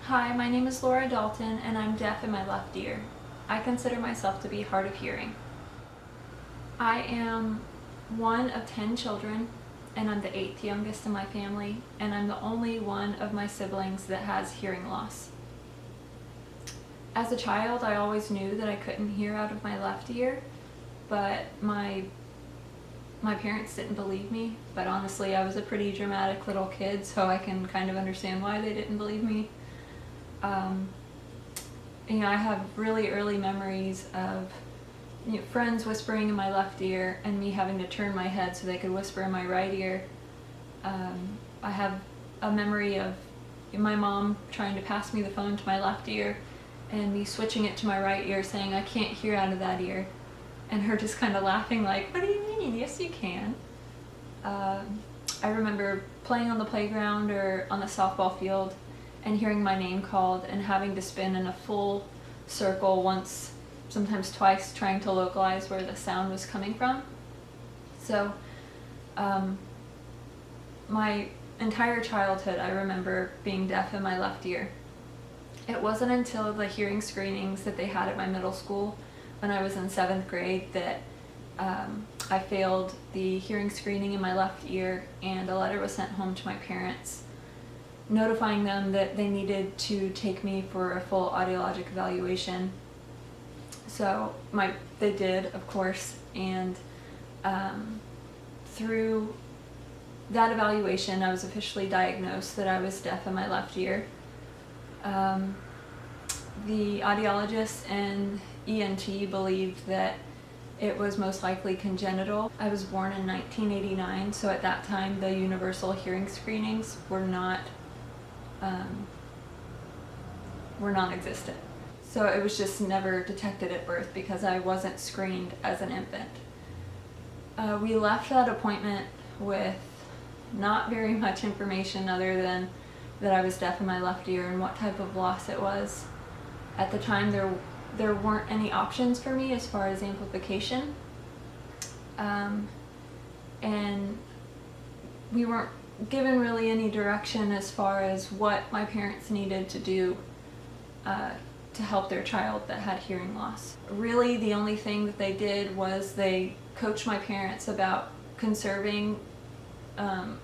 Hi, my name is Laura Dalton and I'm deaf in my left ear. I consider myself to be hard of hearing. I am one of 10 children and I'm the 8th youngest in my family, and I'm the only one of my siblings that has hearing loss. As a child, I always knew that I couldn't hear out of my left ear, but my parents didn't believe me. But honestly, I was a pretty dramatic little kid, so I can kind of understand why they didn't believe me. I have really early memories of friends whispering in my left ear and me having to turn my head so they could whisper in my right ear. I have a memory of my mom trying to pass me the phone to my left ear and me switching it to my right ear saying, "I can't hear out of that ear," and her just kind of laughing like, "What do you mean? Yes, you can." I remember playing on the playground or on the softball field and hearing my name called and having to spin in a full circle once, sometimes twice, trying to localize where the sound was coming from. So my entire childhood I remember being deaf in my left ear. It wasn't until the hearing screenings that they had at my middle school when I was in 7th grade that I failed the hearing screening in my left ear, and a letter was sent home to my parents notifying them that they needed to take me for a full audiologic evaluation. So they did, of course, and through that evaluation I was officially diagnosed that I was deaf in my left ear. The audiologist and ENT believed that it was most likely congenital. I was born in 1989, so at that time the universal hearing screenings were non-existent. So it was just never detected at birth because I wasn't screened as an infant. We left that appointment with not very much information other than that I was deaf in my left ear and what type of loss it was. At the time there weren't any options for me as far as amplification, and we weren't given really any direction as far as what my parents needed to do to help their child that had hearing loss. Really, the only thing that they did was they coached my parents about conserving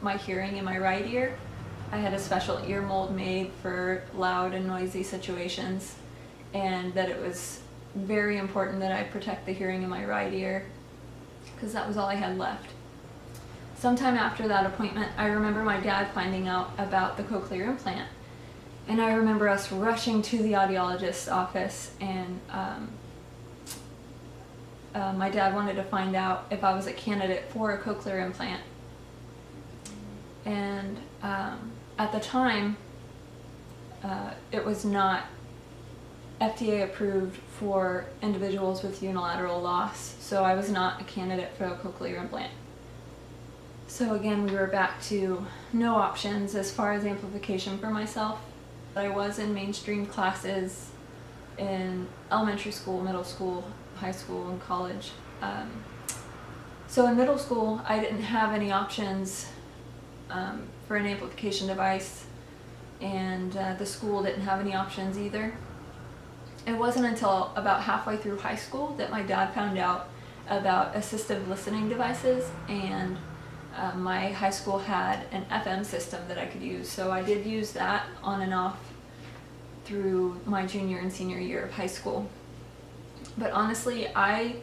my hearing in my right ear. I had a special ear mold made for loud and noisy situations, and that it was very important that I protect the hearing in my right ear because that was all I had left. Sometime after that appointment, I remember my dad finding out about the cochlear implant, and I remember us rushing to the audiologist's office, and my dad wanted to find out if I was a candidate for a cochlear implant. And at the time, it was not FDA approved for individuals with unilateral loss, so I was not a candidate for a cochlear implant. So again, we were back to no options as far as amplification for myself. I was in mainstream classes in elementary school, middle school, high school, and college. So in middle school, I didn't have any options for an amplification device, and the school didn't have any options either. It wasn't until about halfway through high school that my dad found out about assistive listening devices, and my high school had an FM system that I could use, so I did use that on and off through my junior and senior year of high school. But honestly, I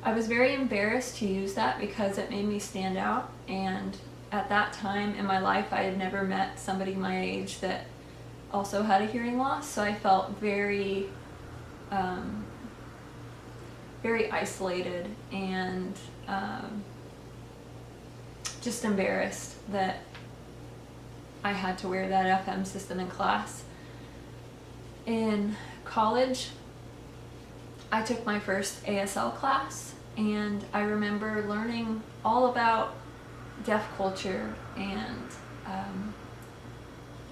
was very embarrassed to use that because it made me stand out, and at that time in my life I had never met somebody my age that also had a hearing loss, so I felt very isolated and just embarrassed that I had to wear that FM system in class. In college, I took my first ASL class, and I remember learning all about deaf culture and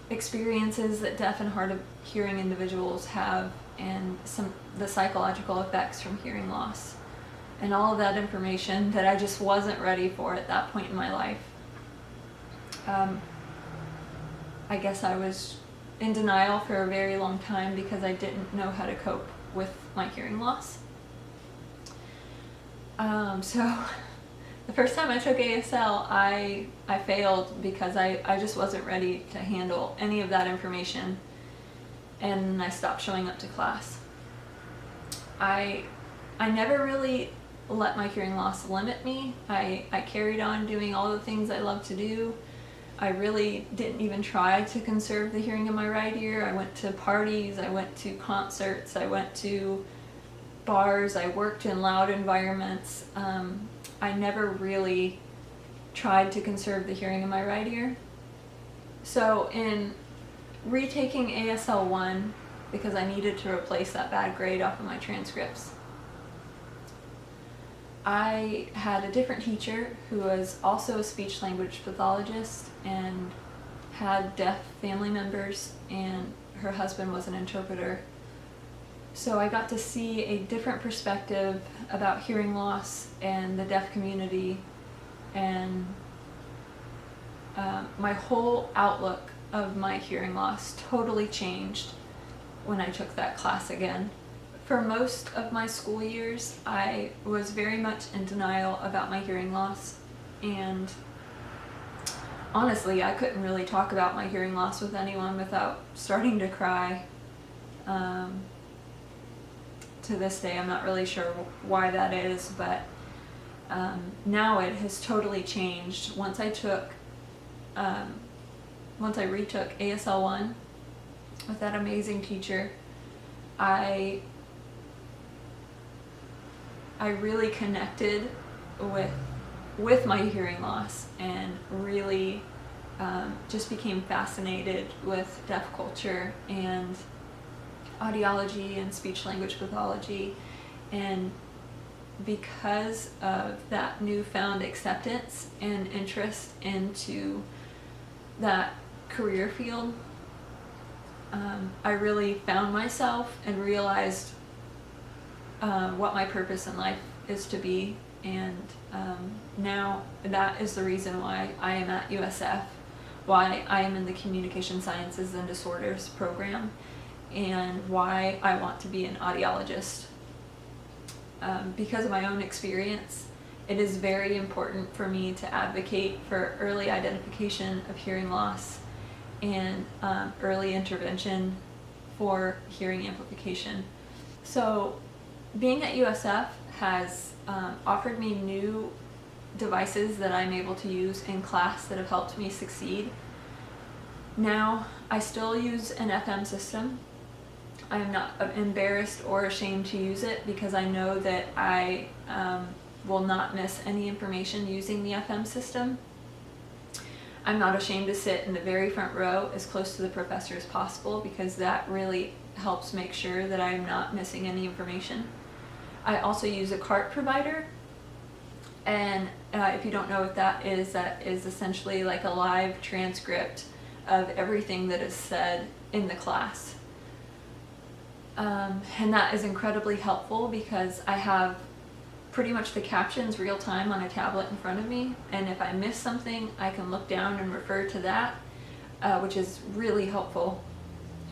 experiences that deaf and hard of hearing individuals have, and the psychological effects from hearing loss, and all of that information that I just wasn't ready for at that point in my life. I guess I was in denial for a very long time because I didn't know how to cope with my hearing loss. So the first time I took ASL, I failed because I just wasn't ready to handle any of that information, and I stopped showing up to class. I never really let my hearing loss limit me. I carried on doing all the things I love to do. I really didn't even try to conserve the hearing in my right ear. I went to parties, I went to concerts, I went to bars, I worked in loud environments. I never really tried to conserve the hearing in my right ear. So in retaking ASL 1, because I needed to replace that bad grade off of my transcripts, I had a different teacher who was also a speech language pathologist and had deaf family members, and her husband was an interpreter. So I got to see a different perspective about hearing loss and the deaf community, and my whole outlook of my hearing loss totally changed when I took that class again. For most of my school years, I was very much in denial about my hearing loss, and honestly, I couldn't really talk about my hearing loss with anyone without starting to cry. To this day, I'm not really sure why that is, but now it has totally changed. Once I retook ASL 1 with that amazing teacher, I really connected with my hearing loss, and really just became fascinated with deaf culture and audiology and speech language pathology. And because of that newfound acceptance and interest into that career field, I really found myself and realized what my purpose in life is to be. And now that is the reason why I am at USF, why I am in the Communication Sciences and Disorders program, and why I want to be an audiologist. Because of my own experience, it is very important for me to advocate for early identification of hearing loss and early intervention for hearing amplification. So being at USF has offered me new devices that I'm able to use in class that have helped me succeed. Now, I still use an FM system. I am not embarrassed or ashamed to use it because I know that I will not miss any information using the FM system. I'm not ashamed to sit in the very front row as close to the professor as possible because that really helps make sure that I'm not missing any information. I also use a cart provider, and if you don't know what that is essentially like a live transcript of everything that is said in the class. And that is incredibly helpful because I have pretty much the captions real time on a tablet in front of me, and if I miss something, I can look down and refer to that, which is really helpful.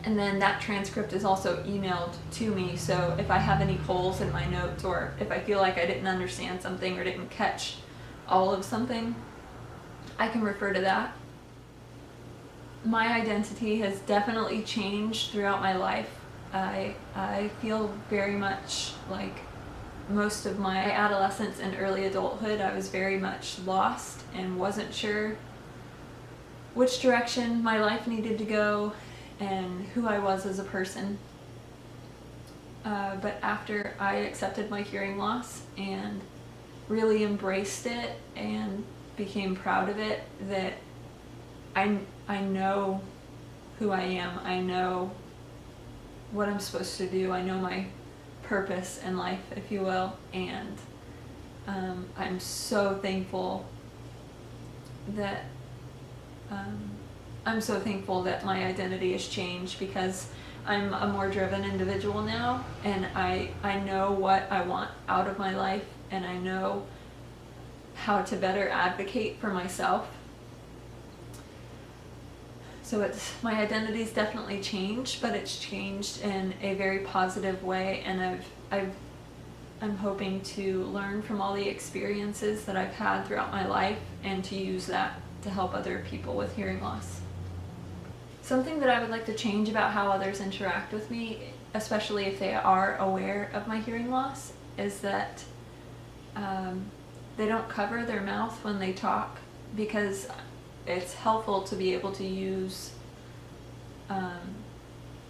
And then that transcript is also emailed to me, so if I have any holes in my notes, or if I feel like I didn't understand something or didn't catch all of something, I can refer to that. My identity has definitely changed throughout my life. I feel very much like most of my adolescence and early adulthood, I was very much lost and wasn't sure which direction my life needed to go and who I was as a person. But after I accepted my hearing loss and really embraced it and became proud of it, that I know who I am, I know what I'm supposed to do, I know my purpose in life, if you will, and I'm so thankful that my identity has changed because I'm a more driven individual now, and I know what I want out of my life, and I know how to better advocate for myself. So my identity's definitely changed, but it's changed in a very positive way, and I'm hoping to learn from all the experiences that I've had throughout my life and to use that to help other people with hearing loss. Something that I would like to change about how others interact with me, especially if they are aware of my hearing loss, is that they don't cover their mouth when they talk, because it's helpful to be able to use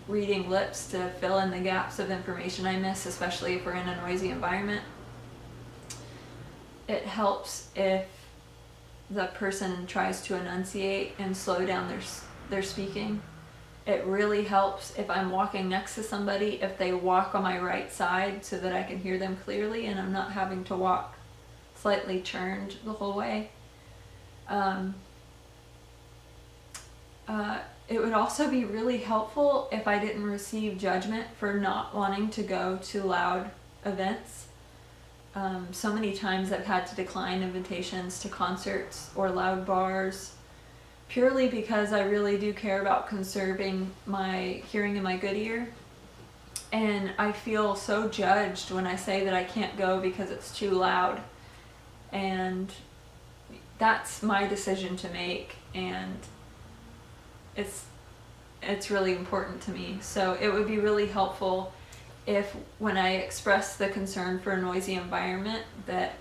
reading lips to fill in the gaps of information I miss, especially if we're in a noisy environment. It helps if the person tries to enunciate and slow down their speaking. It really helps if I'm walking next to somebody, if they walk on my right side so that I can hear them clearly and I'm not having to walk slightly turned the whole way. It would also be really helpful if I didn't receive judgment for not wanting to go to loud events. So many times I've had to decline invitations to concerts or loud bars purely because I really do care about conserving my hearing in my good ear. And I feel so judged when I say that I can't go because it's too loud. And that's my decision to make, and it's really important to me. So it would be really helpful if, when I express the concern for a noisy environment, that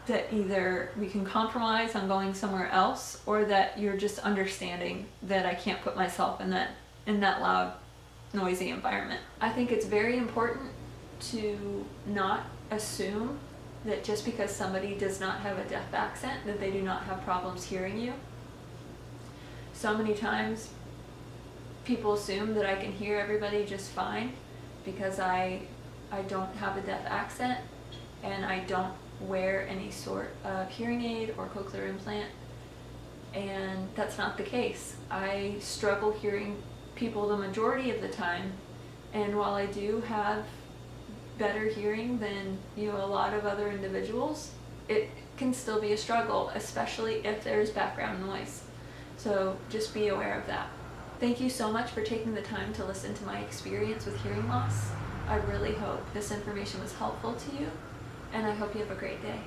that either we can compromise on going somewhere else, or that you're just understanding that I can't put myself in that loud, noisy environment. I think it's very important to not assume that just because somebody does not have a deaf accent that they do not have problems hearing you. So many times people assume that I can hear everybody just fine because I don't have a deaf accent and I don't wear any sort of hearing aid or cochlear implant, and that's not the case. I struggle hearing people the majority of the time, and while I do have better hearing than a lot of other individuals, it can still be a struggle, especially if there's background noise. So just be aware of that. Thank you so much for taking the time to listen to my experience with hearing loss. I really hope this information was helpful to you, and I hope you have a great day.